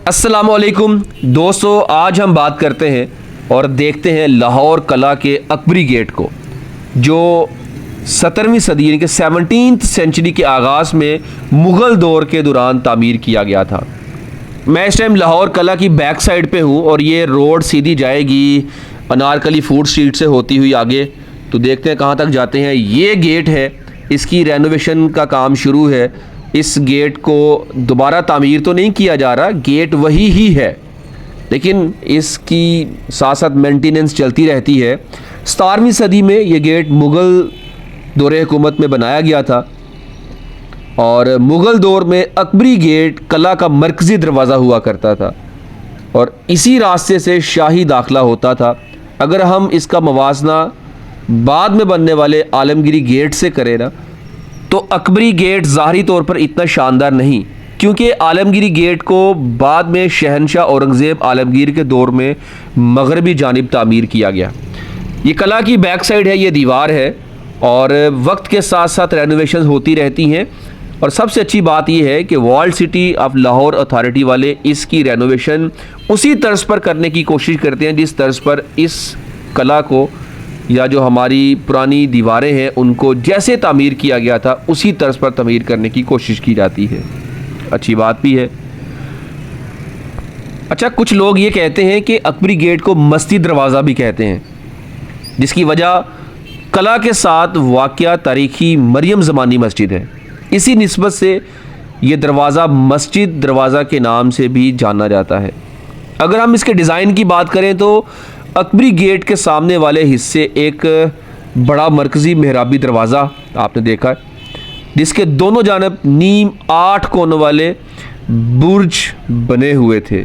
अस्सलामुअलैकुम दोस्तों, आज हम बात करते हैं और देखते हैं लाहौर कला के अकबरी गेट को, जो 17वीं सदी यानी कि 17th सेंचुरी के आगाज़ में मुग़ल दौर के दौरान तामीर किया गया था। मैं इस टाइम लाहौर कला की बैक साइड पे हूँ और ये रोड सीधी जाएगी अनारकली फूड स्ट्रीट से होती हुई आगे। तो देखते हैं कहाँ तक जाते हैं। ये गेट है, इसकी रेनोवेशन का काम शुरू है। इस गेट को दोबारा तामीर तो नहीं किया जा रहा, गेट वही ही है, लेकिन इसकी साथ साथ मेंटेनेंस चलती रहती है। 17वीं सदी में ये गेट मुग़ल दौरे हुकूमत में बनाया गया था और मुग़ल दौर में अकबरी गेट कला का मरकज़ी दरवाज़ा हुआ करता था और इसी रास्ते से शाही दाखिला होता था। अगर हम इसका मवाजना बाद में बनने वाले आलमगीरी गेट से करें ना, तो अकबरी गेट ज़ाहरी तौर पर इतना शानदार नहीं, क्योंकि आलमगीरी गेट को बाद में शहनशाह औरंगज़ेब आलमगीर के दौर में मगरबी जानिब तामीर किया गया। ये कला की बैक साइड है, ये दीवार है और वक्त के साथ साथ रेनोवेशन होती रहती हैं। और सबसे अच्छी बात यह है कि walled city of Lahore authority वाले इसकी रेनोवेशन उसी तर्ज पर करने की कोशिश करते हैं जिस तर्ज पर इस कला को या जो हमारी पुरानी दीवारें हैं उनको जैसे तामीर किया गया था उसी तर्ज पर तामीर करने की कोशिश की जाती है। अच्छी बात भी है। अच्छा, कुछ लोग ये कहते हैं कि अकबरी गेट को मस्ती दरवाज़ा भी कहते हैं, जिसकी वजह कला के साथ वाक़या तारीख़ी मरियम ज़मानी मस्जिद है। इसी निस्बत से ये दरवाज़ा मस्जिद दरवाज़ा के नाम से भी जाना जाता है। अगर हम इसके डिज़ाइन की बात करें तो अकबरी गेट के सामने वाले हिस्से एक बड़ा मरकज़ी मेहराबी दरवाज़ा आपने देखा है, जिसके दोनों जानब नीम 8 कोनों वाले बुर्ज बने हुए थे,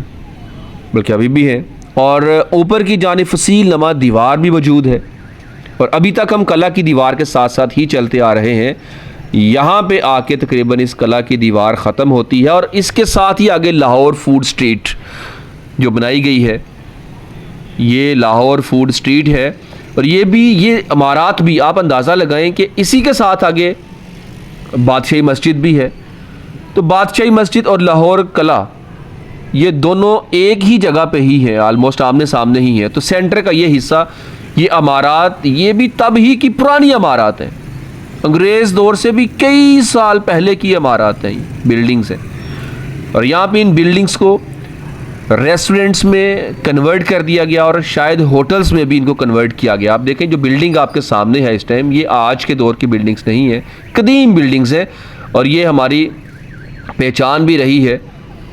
बल्कि अभी भी हैं, और ऊपर की जानिब फसील नमा दीवार भी मौजूद है। और अभी तक हम कला की दीवार के साथ साथ ही चलते आ रहे हैं। यहाँ पे आके तकरीबन इस कला की दीवार ख़त्म होती है और इसके साथ ही आगे लाहौर फूड स्ट्रीट जो बनाई गई है, ये लाहौर फूड स्ट्रीट है। और ये इमारत भी आप अंदाज़ा लगाएं कि इसी के साथ आगे बादशाही मस्जिद भी है। तो बादशाही मस्जिद और लाहौर कला ये दोनों एक ही जगह पे ही है, आलमोस्ट आमने सामने ही है। तो सेंटर का ये हिस्सा, ये इमारत, ये भी तब ही की पुरानी इमारत है, अंग्रेज़ दौर से भी कई साल पहले की इमारत है, बिल्डिंग्स हैं। और यहाँ पे इन बिल्डिंग्स को रेस्टोरेंट्स में कन्वर्ट कर दिया गया और शायद होटल्स में भी इनको कन्वर्ट किया गया। आप देखें जो बिल्डिंग आपके सामने है इस टाइम, ये आज के दौर की बिल्डिंग्स नहीं है, कदीम बिल्डिंग्स है और ये हमारी पहचान भी रही है।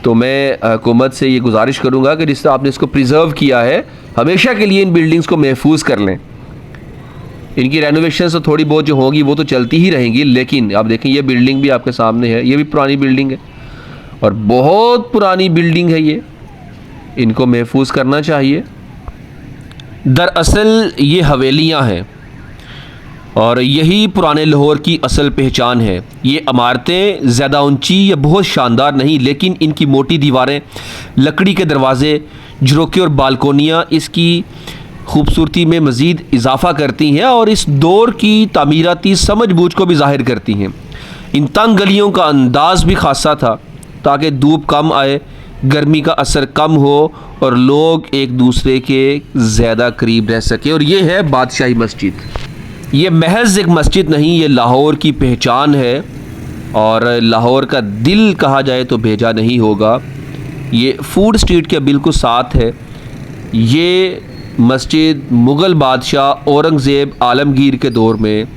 तो मैं हुकूमत से ये गुजारिश करूँगा कि जिस तरह आपने इसको प्रिजर्व किया है, हमेशा के लिए इन बिल्डिंग्स को महफूज कर लें। इनकी रेनोवेशन तो थोड़ी बहुत जो होगी वो तो चलती ही रहेंगी, लेकिन आप देखें ये बिल्डिंग भी आपके सामने है, ये भी पुरानी बिल्डिंग है और बहुत पुरानी बिल्डिंग है ये, इनको महफूज करना चाहिए। दरअसल ये हवेलियां हैं और यही पुराने लाहौर की असल पहचान है। ये इमारतें ज़्यादा ऊंची या बहुत शानदार नहीं, लेकिन इनकी मोटी दीवारें, लकड़ी के दरवाज़े, झरोखे और बालकोनियाँ इसकी खूबसूरती में मज़ीद इजाफ़ा करती हैं और इस दौर की तामीराती समझ-बूझ को भी ज़ाहिर करती हैं। इन तंग गलियों का अंदाज़ भी ख़ासा था ताकि धूप कम आए, गर्मी का असर कम हो और लोग एक दूसरे के ज़्यादा करीब रह सके। और ये है बादशाही मस्जिद। ये महज एक मस्जिद नहीं, ये लाहौर की पहचान है और लाहौर का दिल कहा जाए तो भेजा नहीं होगा। ये फूड स्ट्रीट के बिल्कुल साथ है। ये मस्जिद मुग़ल बादशाह औरंगज़ेब आलमगीर के दौर में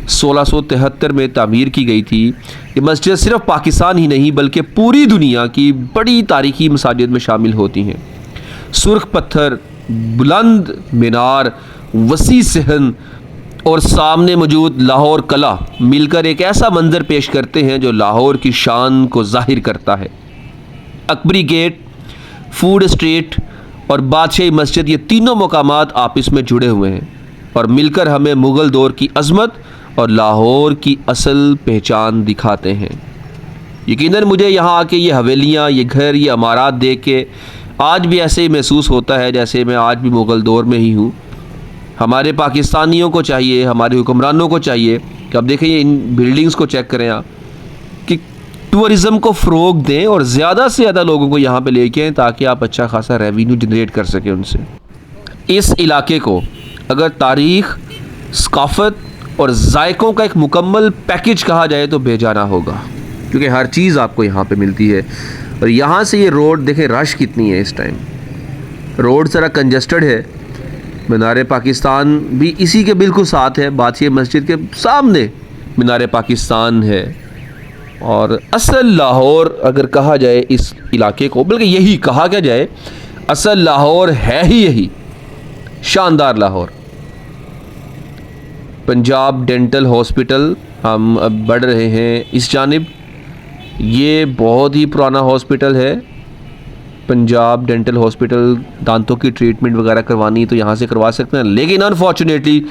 1673 में तामीर की गई थी। ये मस्जिद सिर्फ़ पाकिस्तान ही नहीं बल्कि पूरी दुनिया की बड़ी तारीख़ी मसाजिद में शामिल होती हैं। सुर्ख पत्थर, बुलंद मीनार, वसी सहन और सामने मौजूद लाहौर कला मिलकर एक ऐसा मंज़र पेश करते हैं जो लाहौर की शान को ज़ाहिर करता है। अकबरी गेट, फूड स्ट्रीट और बादशाही मस्जिद, ये तीनों मकामात आपस में जुड़े हुए हैं और मिलकर हमें मुग़ल दौर की अज़मत और लाहौर की असल पहचान दिखाते हैं। यकीनन मुझे यहाँ आके ये हवेलियाँ, ये घर, ये इमारत देख के आज भी ऐसे ही महसूस होता है जैसे मैं आज भी मुग़ल दौर में ही हूँ। हमारे पाकिस्तानियों को चाहिए, हमारे हुक्मरानों को चाहिए कि अब देखें इन बिल्डिंग्स को चेक करें आप कि टूरिज़म को फ़रोग दें और ज़्यादा से ज़्यादा लोगों को यहाँ पे लेके आएँ ताकि आप अच्छा खासा रेवेन्यू जनरेट कर सकें उनसे। इस इलाके को अगर तारीख़, सकाफ़त और जायकों का एक मुकम्मल पैकेज कहा जाए तो बेजाना होगा, क्योंकि हर चीज़ आपको यहाँ पे मिलती है। और यहाँ से ये रोड देखें, रश कितनी है इस टाइम, रोड ज़रा कंजस्टेड है। मीनार पाकिस्तान भी इसी के बिल्कुल साथ है, बादशाह मस्जिद के सामने मीनार पाकिस्तान है। और असल लाहौर अगर कहा जाए इस इलाके को, बल्कि यही कहा क्या जाए, असल लाहौर है ही यही, शानदार लाहौर। पंजाब डेंटल हॉस्पिटल हम अब बढ़ रहे हैं इस जानिब। ये बहुत ही पुराना हॉस्पिटल है, पंजाब डेंटल हॉस्पिटल। दांतों की ट्रीटमेंट वगैरह करवानी तो यहाँ से करवा सकते हैं, लेकिन अनफॉर्चुनेटली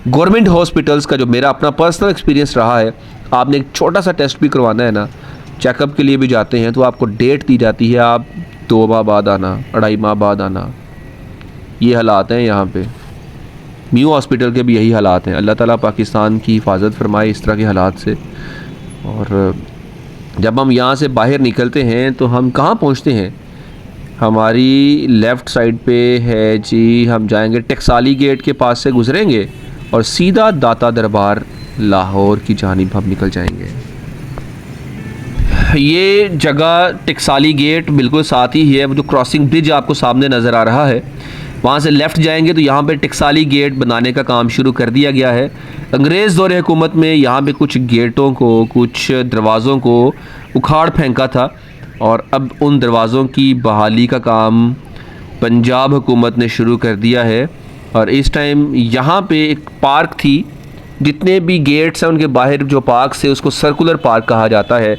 गवर्नमेंट हॉस्पिटल्स का जो मेरा अपना पर्सनल एक्सपीरियंस रहा है, आपने एक छोटा सा टेस्ट भी करवाना है ना, चेकअप के लिए भी जाते हैं तो आपको डेट दी जाती है, आप 2 माह बाद आना, 2.5 माह बाद आना। ये हालात हैं यहाँ पे। न्यू हॉस्पिटल के भी यही हालात हैं। अल्लाह ताला पाकिस्तान की हिफाजत फरमाए इस तरह के हालात से। और जब हम यहाँ से बाहर निकलते हैं तो हम कहाँ पहुँचते हैं, हमारी लेफ़्ट साइड पे है जी, हम जाएंगे टकसाली गेट के पास से गुजरेंगे और सीधा दाता दरबार लाहौर की जानिब हम निकल जाएंगे। ये जगह टकसाली गेट बिल्कुल साथ ही है, वो जो क्रॉसिंग ब्रिज आपको सामने नज़र आ रहा है, वहाँ से लेफ़्ट जाएंगे तो यहाँ पे टकसाली गेट बनाने का काम शुरू कर दिया गया है। अंग्रेज़ दौरे हुकूमत में यहाँ पे कुछ गेटों को, कुछ दरवाज़ों को उखाड़ फेंका था और अब उन दरवाज़ों की बहाली का काम पंजाब हुकूमत ने शुरू कर दिया है। और इस टाइम यहाँ पे एक पार्क थी, जितने भी गेट्स हैं उनके बाहर जो पार्क से उसको सर्कुलर पार्क कहा जाता है।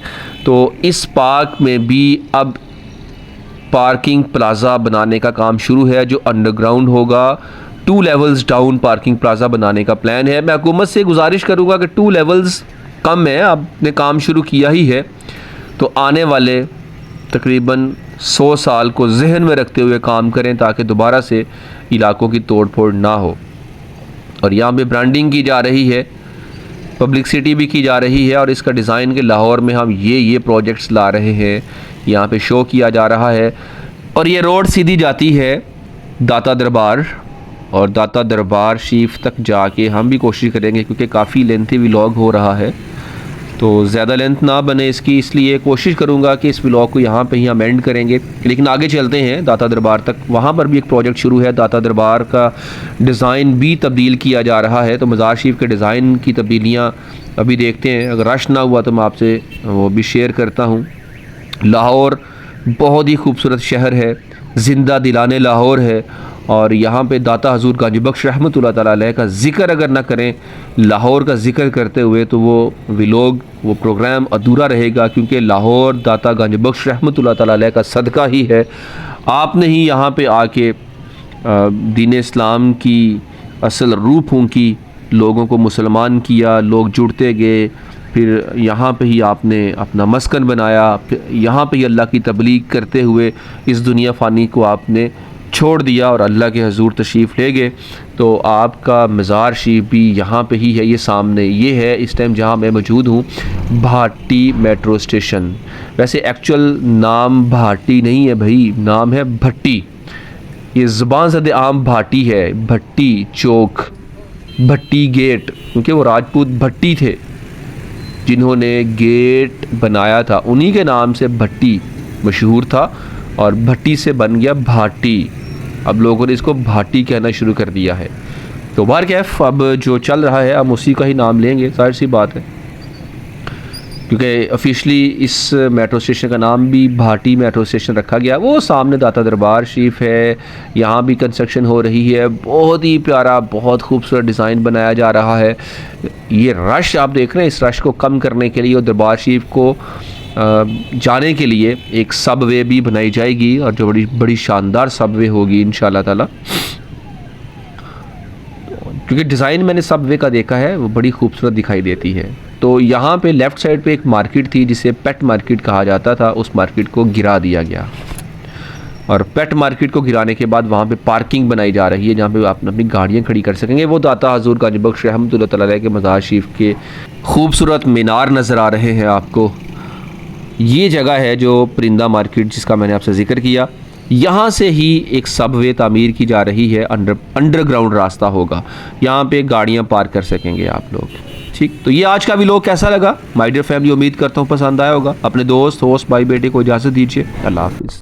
तो इस पार्क में भी अब पार्किंग प्लाज़ा बनाने का काम शुरू है, जो अंडरग्राउंड होगा। 2 लेवल्स डाउन पार्किंग प्लाज़ा बनाने का प्लान है। मैं हुकूमत से गुजारिश करूँगा कि 2 लेवल्स कम है, आपने काम शुरू किया ही है तो आने वाले तकरीबन 100 साल को जहन में रखते हुए काम करें ताकि दोबारा से इलाकों की तोड़ फोड़ ना हो। और यहाँ पे ब्रांडिंग की जा रही है, पब्लिसिटी भी की जा रही है और इसका डिज़ाइन के लाहौर में हम ये प्रोजेक्ट्स ला रहे हैं, यहाँ पे शो किया जा रहा है। और ये रोड सीधी जाती है दाता दरबार, और दाता दरबार शरीफ तक जाके हम भी कोशिश करेंगे, क्योंकि काफ़ी लेंथी व्लॉग हो रहा है तो ज़्यादा लेंथ ना बने इसकी, इसलिए कोशिश करूँगा कि इस व्लॉग को यहाँ पे ही हम एंड करेंगे। लेकिन आगे चलते हैं दाता दरबार तक, वहाँ पर भी एक प्रोजेक्ट शुरू है। दाता दरबार का डिज़ाइन भी तब्दील किया जा रहा है, तो मज़ार शरीफ के डिज़ाइन की तब्दीलियाँ अभी देखते हैं। अगर रश ना हुआ तो मैं आपसे वो भी शेयर करता हूँ। लाहौर बहुत ही खूबसूरत शहर है, ज़िंदा दिलाने लाहौर है। और यहाँ पे दाता हजूर गांजीबख्श रहमतुल्लाह ताला अलैह का ज़िक्र अगर ना करें लाहौर का ज़िक्र करते हुए तो वो प्रोग्राम अधूरा रहेगा, क्योंकि लाहौर दाता गांजीबख्श रहमतुल्लाह ताला अलैह का सदका ही है। आपने ही यहाँ पे आके दीन इस्लाम की असल रूह फूंकी, लोगों को मुसलमान किया, लोग जुड़ते गए, फिर यहाँ पे ही आपने अपना मस्कन बनाया, फिर यहाँ पे ही अल्लाह की तबलीग करते हुए इस दुनिया फ़ानी को आपने छोड़ दिया और अल्लाह के हजूर तशरीफ़ ले गए। तो आपका मज़ार शरीफ भी यहाँ पे ही है, ये सामने ये है इस टाइम जहाँ मैं मौजूद हूँ, भाटी मेट्रो स्टेशन। वैसे एक्चुअल नाम भाटी नहीं है भाई, नाम है भट्टी। ये ज़ुबान ज़द आम भाटी है, भट्टी चौक, भट्टी गेट, क्योंकि वो राजपूत भट्टी थे जिन्होंने गेट बनाया था, उन्हीं के नाम से भट्टी मशहूर था और भट्टी से बन गया भाटी। अब लोगों ने इसको भाटी कहना शुरू कर दिया है। तो बाहर कैफ अब जो चल रहा है हम उसी का ही नाम लेंगे, जाहिर सी बात है, क्योंकि ऑफिशियली इस मेट्रो स्टेशन का नाम भी भाटी मेट्रो स्टेशन रखा गया। वो सामने दाता दरबार शरीफ है, यहाँ भी कंस्ट्रक्शन हो रही है, बहुत ही प्यारा, बहुत खूबसूरत डिज़ाइन बनाया जा रहा है। ये रश आप देख रहे हैं, इस रश को कम करने के लिए और दरबार शरीफ को जाने के लिए एक सबवे भी बनाई जाएगी, और जो बड़ी शानदार सबवे होगी इंशाल्लाह ताला, क्योंकि डिज़ाइन मैंने सबवे का देखा है, वो बड़ी खूबसूरत दिखाई देती है। तो यहाँ पे लेफ़्ट साइड पे एक मार्केट थी जिसे पेट मार्केट कहा जाता था, उस मार्केट को गिरा दिया गया और पेट मार्केट को गिराने के बाद वहाँ पे पार्किंग बनाई जा रही है जहाँ पे आप अपनी गाड़ियाँ खड़ी कर सकेंगे। वो दाता हजूर गांजीबख्श रहमतुल्लाह ताला अलैह के मज़ार शरीफ के खूबसूरत मीनार नज़र आ रहे हैं आपको, ये जगह है जो परिंदा मार्केट जिसका मैंने आपसे जिक्र किया, यहाँ से ही एक सबवे तामीर की जा रही है, अंडरग्राउंड रास्ता होगा, यहाँ पे गाड़ियाँ पार्क कर सकेंगे आप लोग। ठीक, तो ये आज का व्लॉग कैसा लगा माय डियर फैमिली, उम्मीद करता हूँ पसंद आया होगा। अपने दोस्त भाई बेटे को इजाज़त दीजिए। अल्लाह हाफिज़।